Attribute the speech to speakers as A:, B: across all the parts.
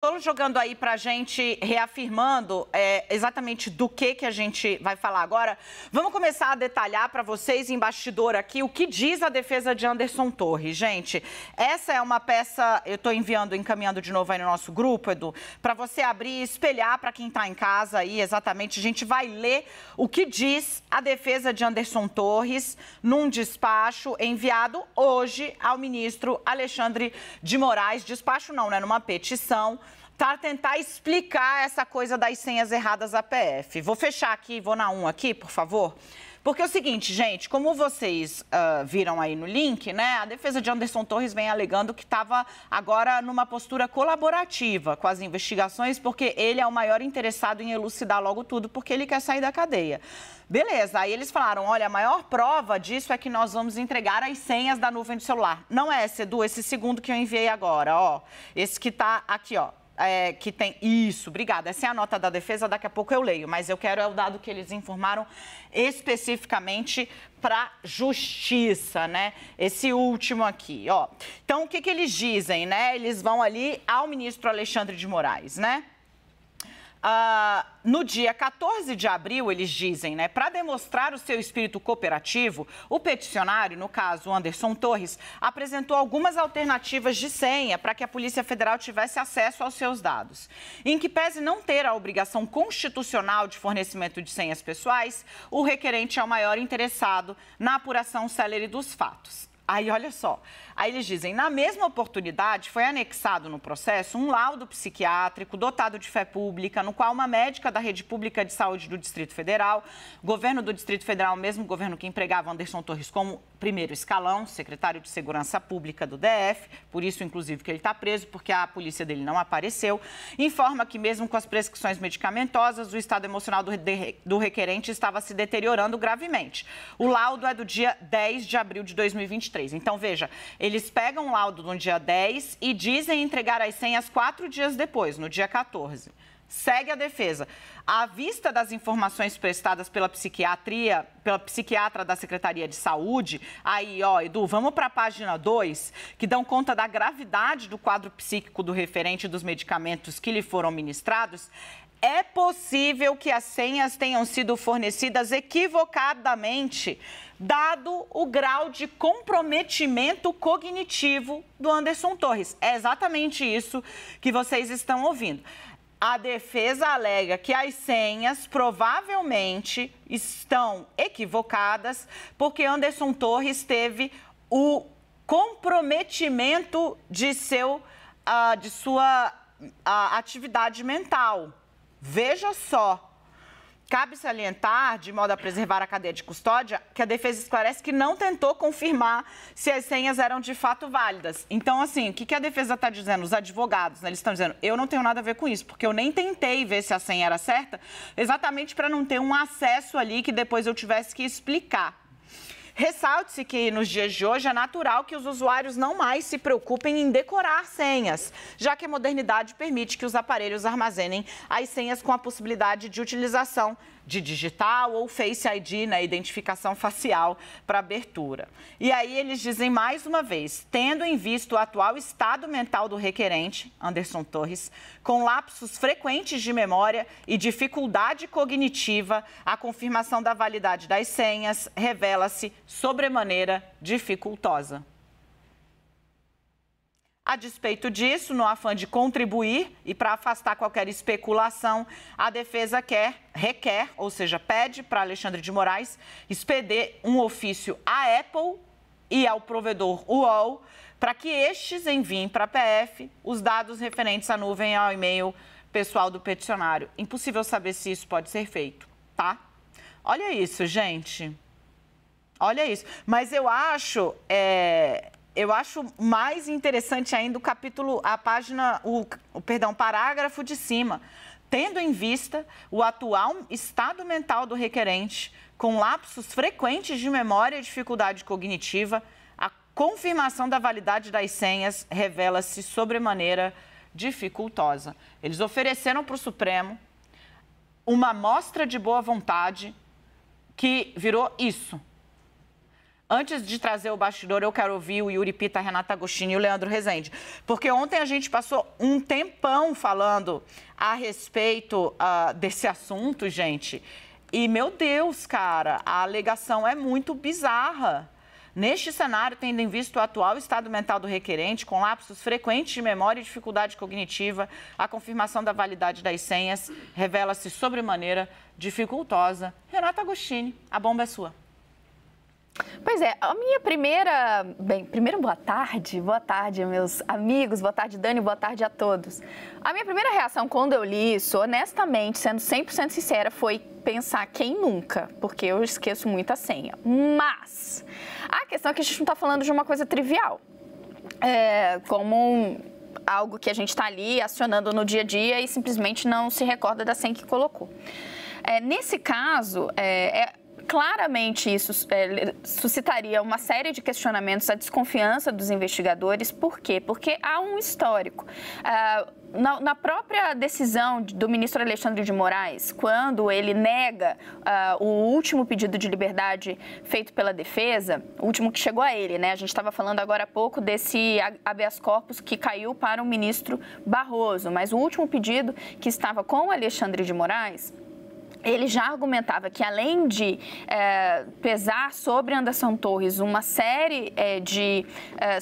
A: Estou jogando aí para a gente, reafirmando exatamente do que a gente vai falar agora. Vamos começar a detalhar para vocês, em bastidor aqui, o que diz a defesa de Anderson Torres. Gente, essa é uma peça, eu estou encaminhando de novo aí no nosso grupo, Edu, para você abrir e espelhar para quem está em casa aí, exatamente. A gente vai ler o que diz a defesa de Anderson Torres num despacho enviado hoje ao ministro Alexandre de Moraes. Despacho não, né? Numa petição, para tentar explicar essa coisa das senhas erradas da PF. Vou fechar aqui, vou na 1 aqui, por favor. Porque é o seguinte, gente, como vocês viram aí no link, né, a defesa de Anderson Torres vem alegando que estava agora numa postura colaborativa com as investigações, porque ele é o maior interessado em elucidar logo tudo, porque ele quer sair da cadeia. Beleza, aí eles falaram, olha, a maior prova disso é que nós vamos entregar as senhas da nuvem do celular. Não é esse, Edu, esse segundo que eu enviei agora, ó. Esse que tá aqui, ó. Que tem isso, obrigada. Essa é a nota da defesa, daqui a pouco eu leio, mas eu quero o dado que eles informaram especificamente para a justiça, né? Esse último aqui, ó. Então, o que eles dizem, né? Eles vão ali ao ministro Alexandre de Moraes, né? No dia 14 de abril, eles dizem, né, para demonstrar o seu espírito cooperativo, o peticionário, no caso Anderson Torres, apresentou algumas alternativas de senha para que a Polícia Federal tivesse acesso aos seus dados. Em que pese não ter a obrigação constitucional de fornecimento de senhas pessoais, o requerente é o maior interessado na apuração célere dos fatos. Aí, olha só, aí eles dizem, na mesma oportunidade, foi anexado no processo um laudo psiquiátrico dotado de fé pública, no qual uma médica da Rede Pública de Saúde do Distrito Federal, governo do Distrito Federal, mesmo governo que empregava Anderson Torres como primeiro escalão, secretário de Segurança Pública do DF, por isso, inclusive, que ele está preso, porque a polícia dele não apareceu, informa que mesmo com as prescrições medicamentosas, o estado emocional do requerente estava se deteriorando gravemente. O laudo é do dia 10 de abril de 2023. Então, veja, eles pegam o laudo no dia 10 e dizem entregar as senhas 4 dias depois, no dia 14. Segue a defesa. À vista das informações prestadas pela psiquiatra da Secretaria de Saúde, aí, ó, Edu, vamos para a página 2, que dão conta da gravidade do quadro psíquico do referente dos medicamentos que lhe foram ministrados. É possível que as senhas tenham sido fornecidas equivocadamente, dado o grau de comprometimento cognitivo do Anderson Torres. É exatamente isso que vocês estão ouvindo. A defesa alega que as senhas provavelmente estão equivocadas porque Anderson Torres teve o comprometimento de sua atividade mental. Veja só. Cabe salientar, de modo a preservar a cadeia de custódia, que a defesa esclarece que não tentou confirmar se as senhas eram de fato válidas. Então, assim, o que a defesa está dizendo? Os advogados, né, eles estão dizendo, eu não tenho nada a ver com isso, porque eu nem tentei ver se a senha era certa, exatamente para não ter um acesso ali que depois eu tivesse que explicar. Ressalte-se que, nos dias de hoje, é natural que os usuários não mais se preocupem em decorar senhas, já que a modernidade permite que os aparelhos armazenem as senhas com a possibilidade de utilização de digital ou Face ID, né, identificação facial para abertura. E aí eles dizem mais uma vez, tendo em vista o atual estado mental do requerente, Anderson Torres, com lapsos frequentes de memória e dificuldade cognitiva, a confirmação da validade das senhas revela-se sobremaneira dificultosa. A despeito disso, no afã de contribuir e para afastar qualquer especulação, a defesa requer, ou seja, pede para Alexandre de Moraes expeder um ofício à Apple e ao provedor UOL para que estes enviem para a PF os dados referentes à nuvem e ao e-mail pessoal do peticionário. Impossível saber se isso pode ser feito, tá? Olha isso, gente. Olha isso. Mas eu acho mais interessante ainda o capítulo, parágrafo de cima, tendo em vista o atual estado mental do requerente, com lapsos frequentes de memória e dificuldade cognitiva, a confirmação da validade das senhas revela-se sobremaneira dificultosa. Eles ofereceram para o Supremo uma amostra de boa vontade que virou isso. Antes de trazer o bastidor, eu quero ouvir o Yuri Pita, a Renata Agostini e o Leandro Rezende. Porque ontem a gente passou um tempão falando a respeito desse assunto, gente. E, meu Deus, cara, a alegação é muito bizarra. Neste cenário, tendo em vista o atual estado mental do requerente, com lapsos frequentes de memória e dificuldade cognitiva, a confirmação da validade das senhas revela-se sobremaneira dificultosa. Renata Agostini, a bomba é sua.
B: Pois é, a minha primeira... Bem, primeiro, boa tarde, meus amigos, boa tarde, Dani, boa tarde a todos. A minha primeira reação quando eu li isso, honestamente, sendo 100% sincera, foi pensar quem nunca, porque eu esqueço muito a senha. Mas a questão é que a gente não está falando de uma coisa trivial, como algo que a gente está ali acionando no dia a dia e simplesmente não se recorda da senha que colocou. Nesse caso, claramente isso suscitaria uma série de questionamentos, a desconfiança dos investigadores. Por quê? Porque há um histórico. Na própria decisão do ministro Alexandre de Moraes, quando ele nega o último pedido de liberdade feito pela defesa, o último que chegou a ele, né? A gente estava falando agora há pouco desse habeas corpus que caiu para o ministro Barroso, mas o último pedido que estava com o Alexandre de Moraes, ele já argumentava que, além de pesar sobre Anderson Torres uma série de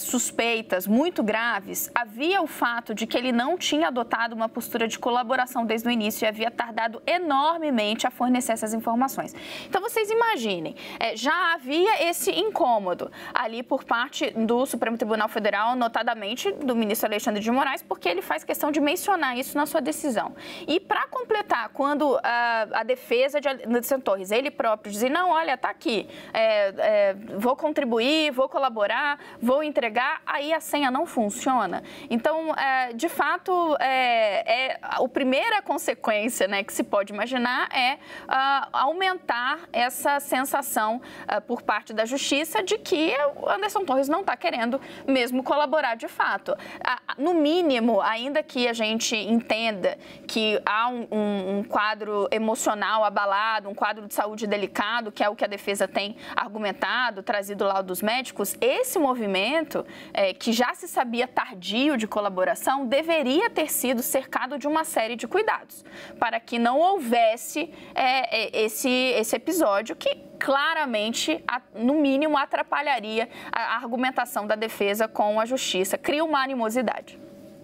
B: suspeitas muito graves, havia o fato de que ele não tinha adotado uma postura de colaboração desde o início e havia tardado enormemente a fornecer essas informações. Então, vocês imaginem, já havia esse incômodo ali por parte do Supremo Tribunal Federal, notadamente do ministro Alexandre de Moraes, porque ele faz questão de mencionar isso na sua decisão. E, para completar, quando a defesa de Anderson Torres, ele próprio dizer, não, olha, tá aqui, vou contribuir, vou colaborar, vou entregar, aí a senha não funciona. Então, de fato, a primeira consequência, né, que se pode imaginar é aumentar essa sensação por parte da Justiça de que o Anderson Torres não está querendo mesmo colaborar de fato. No mínimo, ainda que a gente entenda que há um quadro emocional abalado, um quadro de saúde delicado, que é o que a defesa tem argumentado, trazido lá dos médicos, esse movimento, que já se sabia tardio de colaboração, deveria ter sido cercado de uma série de cuidados, para que não houvesse esse episódio que claramente, no mínimo, atrapalharia a argumentação da defesa com a Justiça, cria uma animosidade.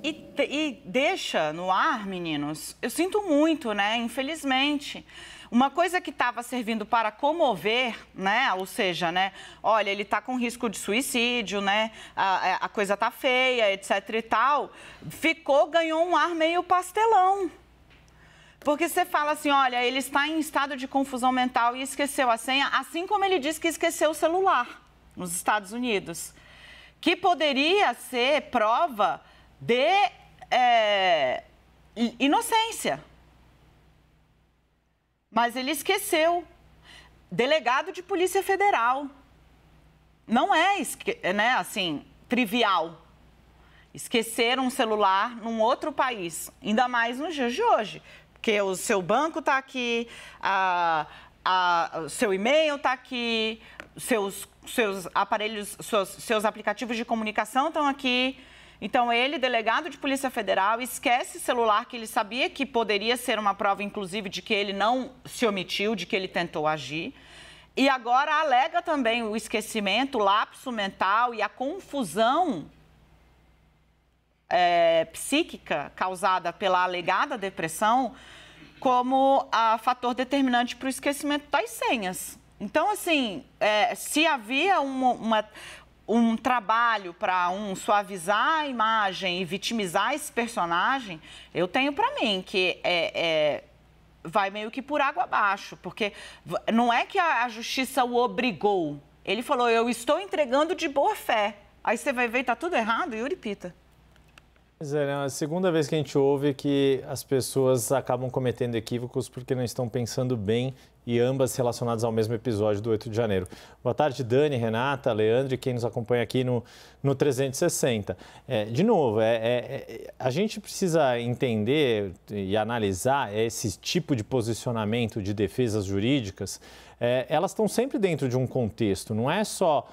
A: E deixa no ar, meninos, eu sinto muito, né? Infelizmente. Uma coisa que estava servindo para comover, né? Ou seja, né? Olha, ele está com risco de suicídio, né? A coisa tá feia, etc e tal. Ganhou um ar meio pastelão. Porque você fala assim, olha, ele está em estado de confusão mental e esqueceu a senha, assim como ele disse que esqueceu o celular nos Estados Unidos. Que poderia ser prova de inocência. Mas ele esqueceu. Delegado de Polícia Federal. Não é, né, assim, trivial. Esquecer um celular num outro país, ainda mais nos dias de hoje. Porque o seu banco está aqui, o seu e-mail está aqui, seus aparelhos, seus aplicativos de comunicação estão aqui. Então, ele, delegado de Polícia Federal, esquece celular que ele sabia que poderia ser uma prova, inclusive, de que ele não se omitiu, de que ele tentou agir. E agora alega também o esquecimento, o lapso mental e a confusão psíquica causada pela alegada depressão como fator determinante para o esquecimento das senhas. Então, assim, se havia um trabalho para suavizar a imagem e vitimizar esse personagem, eu tenho para mim que vai meio que por água abaixo, porque não é que a Justiça o obrigou. Ele falou, eu estou entregando de boa fé. Aí você vai ver, está tudo errado, Yuri Pita.
C: Pois é, a segunda vez que a gente ouve que as pessoas acabam cometendo equívocos porque não estão pensando bem, e ambas relacionadas ao mesmo episódio do 8 de janeiro. Boa tarde, Dani, Renata, Leandro e quem nos acompanha aqui no 360. De novo, a gente precisa entender e analisar esse tipo de posicionamento de defesas jurídicas. Elas estão sempre dentro de um contexto, não é só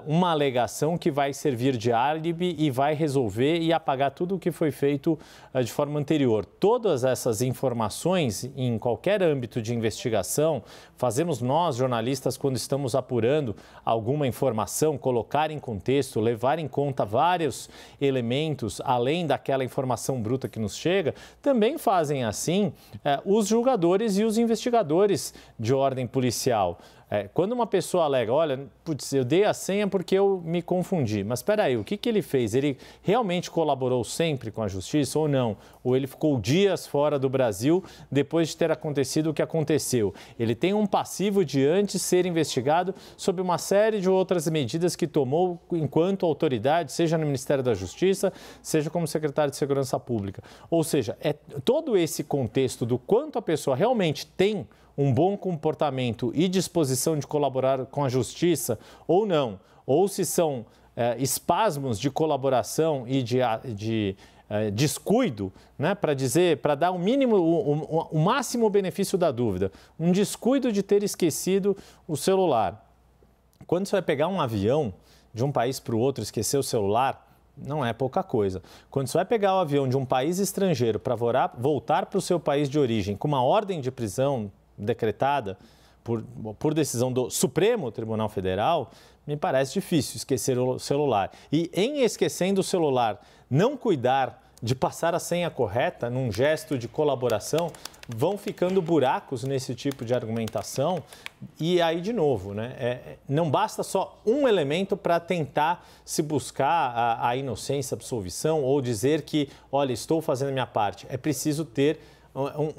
C: uma alegação que vai servir de álibi e vai resolver e apagar tudo o que foi feito de forma anterior. Todas essas informações, em qualquer âmbito de investigação, fazemos nós, jornalistas, quando estamos apurando alguma informação, colocar em contexto, levar em conta vários elementos, além daquela informação bruta que nos chega, também fazem assim os julgadores e os investigadores de ordem policial. Quando uma pessoa alega, olha, putz, eu dei a senha porque eu me confundi, mas espera aí, o que ele fez? Ele realmente colaborou sempre com a justiça ou não? Ou ele ficou dias fora do Brasil depois de ter acontecido o que aconteceu? Ele tem um passivo de antes ser investigado sob uma série de outras medidas que tomou enquanto autoridade, seja no Ministério da Justiça, seja como secretário de Segurança Pública. Ou seja, todo esse contexto do quanto a pessoa realmente tem um bom comportamento e disposição de colaborar com a justiça ou não, ou se são espasmos de colaboração e de descuido, né, para dar o máximo benefício da dúvida, um descuido de ter esquecido o celular. Quando você vai pegar um avião de um país para o outro, esquecer o celular, não é pouca coisa. Quando você vai pegar o avião de um país estrangeiro para voltar para o seu país de origem com uma ordem de prisão decretada por decisão do Supremo Tribunal Federal, me parece difícil esquecer o celular. E em esquecendo o celular, não cuidar de passar a senha correta num gesto de colaboração, vão ficando buracos nesse tipo de argumentação. E aí, de novo, né, não basta só um elemento para tentar se buscar a inocência, a absolvição ou dizer que, olha, estou fazendo a minha parte. É preciso ter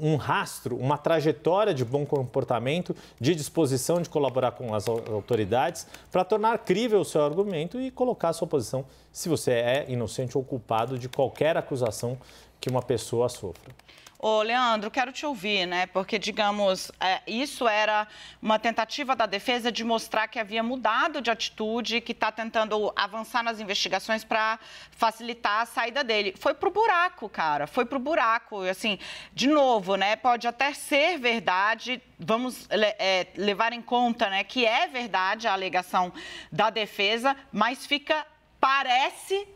C: um rastro, uma trajetória de bom comportamento, de disposição de colaborar com as autoridades para tornar crível o seu argumento e colocar a sua posição se você é inocente ou culpado de qualquer acusação que uma pessoa sofra.
A: Ô, Leandro, quero te ouvir, né? Porque, digamos, isso era uma tentativa da defesa de mostrar que havia mudado de atitude, que está tentando avançar nas investigações para facilitar a saída dele. Foi pro buraco, cara, foi pro buraco. Assim, de novo, né? Pode até ser verdade, vamos levar em conta, né, que é verdade a alegação da defesa, mas parece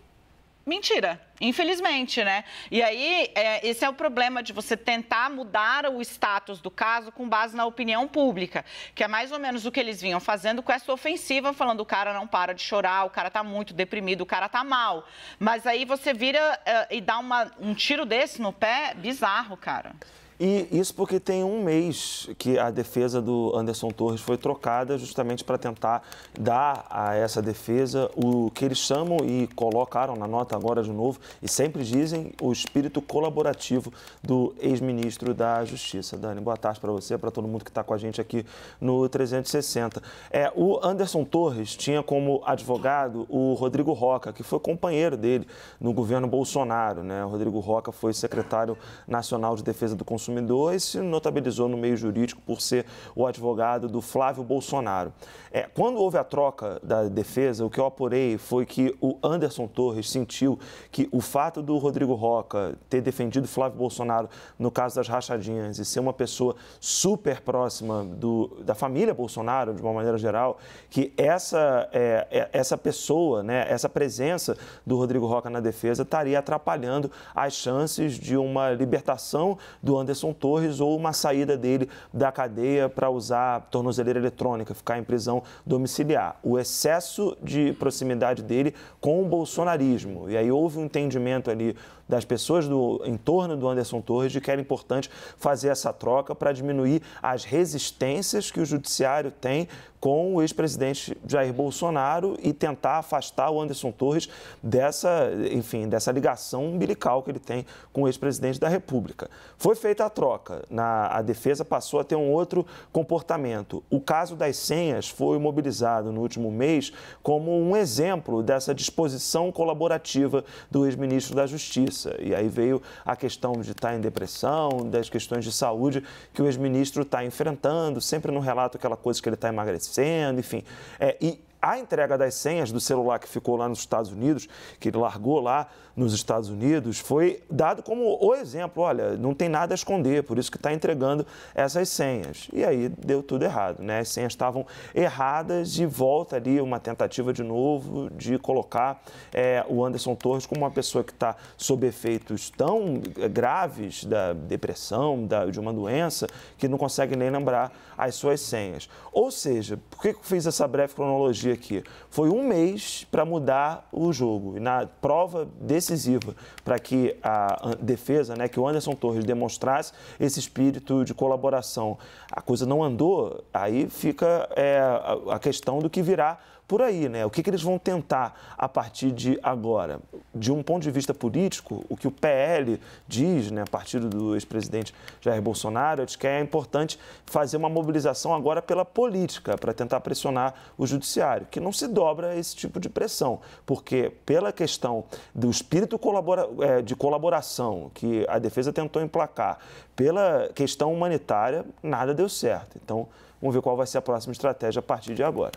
A: mentira, infelizmente, né? E aí, esse é o problema de você tentar mudar o status do caso com base na opinião pública, que é mais ou menos o que eles vinham fazendo com essa ofensiva, falando o cara não para de chorar, o cara tá muito deprimido, o cara tá mal. Mas aí você vira e dá um tiro desse no pé, bizarro, cara.
D: E isso porque tem um mês que a defesa do Anderson Torres foi trocada justamente para tentar dar a essa defesa o que eles chamam e colocaram na nota agora de novo, e sempre dizem, o espírito colaborativo do ex-ministro da Justiça. Dani, boa tarde para você, para todo mundo que está com a gente aqui no 360. O Anderson Torres tinha como advogado o Rodrigo Rocha, que foi companheiro dele no governo Bolsonaro, né? O Rodrigo Rocha foi secretário nacional de defesa do consumidor e se notabilizou no meio jurídico por ser o advogado do Flávio Bolsonaro. Quando houve a troca da defesa, o que eu apurei foi que o Anderson Torres sentiu que o fato do Rodrigo Rocha ter defendido Flávio Bolsonaro no caso das rachadinhas e ser uma pessoa super próxima da família Bolsonaro, de uma maneira geral, que essa pessoa, né, essa presença do Rodrigo Rocha na defesa estaria atrapalhando as chances de uma libertação do Anderson Torres ou uma saída dele da cadeia para usar tornozeleira eletrônica, ficar em prisão domiciliar. O excesso de proximidade dele com o bolsonarismo. E aí houve um entendimento ali das pessoas em torno do Anderson Torres de que era importante fazer essa troca para diminuir as resistências que o judiciário tem com o ex-presidente Jair Bolsonaro e tentar afastar o Anderson Torres dessa ligação umbilical que ele tem com o ex-presidente da República. Foi feita feita a troca, a defesa passou a ter um outro comportamento. O caso das senhas foi mobilizado no último mês como um exemplo dessa disposição colaborativa do ex-ministro da Justiça. E aí veio a questão de estar em depressão, das questões de saúde que o ex-ministro está enfrentando, sempre no relato aquela coisa que ele está emagrecendo, enfim. E a entrega das senhas do celular que ficou lá nos Estados Unidos, que ele largou lá nos Estados Unidos, foi dado como o exemplo. Olha, não tem nada a esconder, por isso que está entregando essas senhas. E aí deu tudo errado, né? As senhas estavam erradas e volta ali uma tentativa de novo de colocar o Anderson Torres como uma pessoa que está sob efeitos tão graves da depressão, de uma doença, que não consegue nem lembrar as suas senhas. Ou seja, por que eu fiz essa breve cronologia aqui? Foi um mês para mudar o jogo. E na prova decisiva para que a defesa, né, que o Anderson Torres demonstrasse esse espírito de colaboração, a coisa não andou, aí fica a questão do que virá por aí, né? O que eles vão tentar a partir de agora? De um ponto de vista político, o que o PL diz, né, partido do ex-presidente Jair Bolsonaro, diz que é importante fazer uma mobilização agora pela política, para tentar pressionar o judiciário, que não se dobra a esse tipo de pressão, porque pela questão do espírito de colaboração que a defesa tentou emplacar, pela questão humanitária, nada deu certo. Então, vamos ver qual vai ser a próxima estratégia a partir de agora.